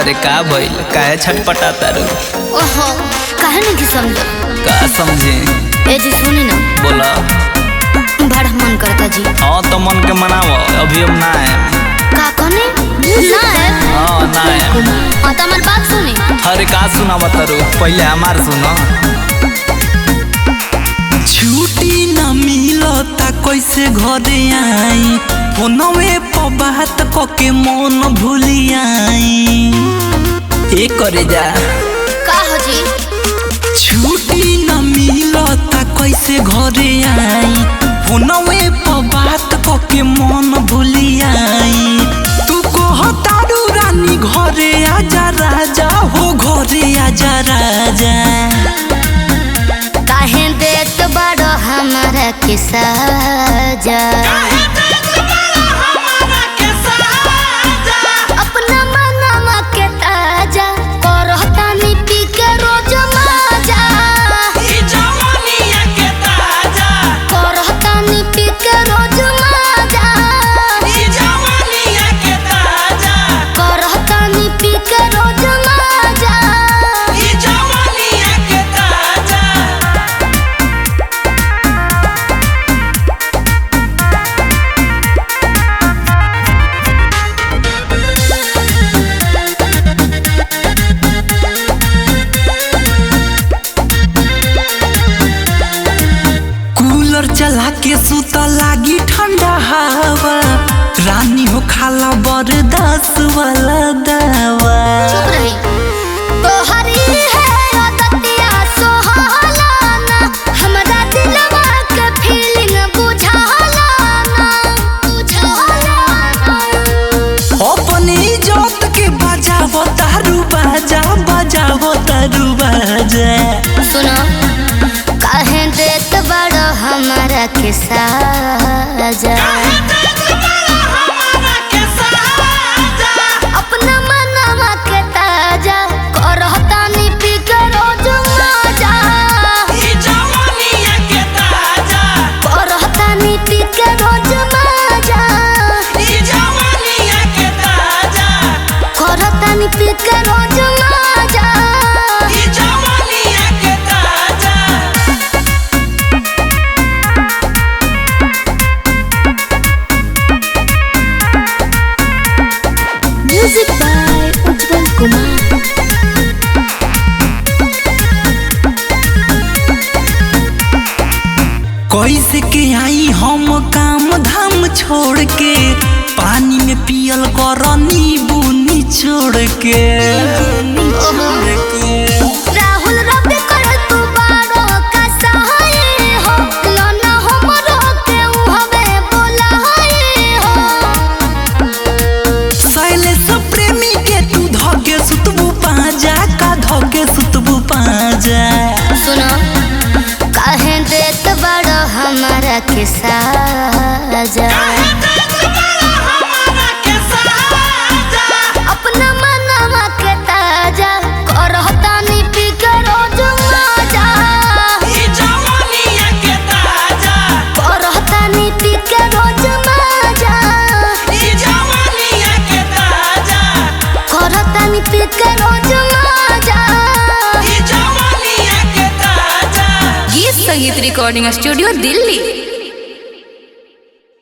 अरे का भइल काहे छटपटा तारू? ओहो काहे नहीं समझ का समझे? ए जी सुनी ना। बोला। बड़ा मन करता जी। हाँ तो मन के मनाव, अभी हम ना है। का कने? ना है। हाँ ना है। हाँ तो हमारी बात सुनी। अरे का सुना बतारू, पहले हमार सुनो। छुट्टी न मिलता कैसे घरे आई, फोनवे पर बात कके मन भूली आई। ए करे जा का हो जी? छुट्टी न मिलता कैसे घरे आई, फोनवे पर बात कके मन भूली आई। तू कहतारू रानी घरे आजा राजा हो, घरे आजा राजा। काहे देत बड़ो हमारा के साजा, अपना मनवा के ताजा करहतानी पी के रोज माजा। करहतानी पी के रोज माजा, करहतानी पी के रोज माजा। चला के सुता लागी ठंडा हवा, रानी हो खाला बरदास वाला दवा। चुप रही तोहरी है आदतिया सोहाला ना, हमरा दिलवा के फीलिंग बुझाला ना, बुझाला ना। अपनी इज्जत के बजावो तारू बाजा, बजावो तारू बाजा। सुनो काहे देत बड़ो हमारा के साजा, अपना मनवा के ताजा करहतानी पी के रोज माजा। करहतानी पी के रोज माजा, करहतानी पी के रोज माजा। म्यूजिक बाय उज्जवल कुमार। कैसे के आई हम काम धाम छोड़ के, पानी में पियल कर नींबू निचोड़ के। राहुल रबी कर तू बारो का सहाय हो, लोना हमरो के उहवे बोलाई हो। शैलेश प्रेमी के तू धके सुतबू पाजा, का धके सुतबू पाजा। सुनो काहे देत बड़ो हमारा के साजा, अपना मनवा के ताजा करहतानी पी के रोज माजा। करहतानी पी के रोज माजा, करहतानी पी के रोज माजा। गीत संगीत रिकॉर्डिंग स्टूडियो दिल्ली।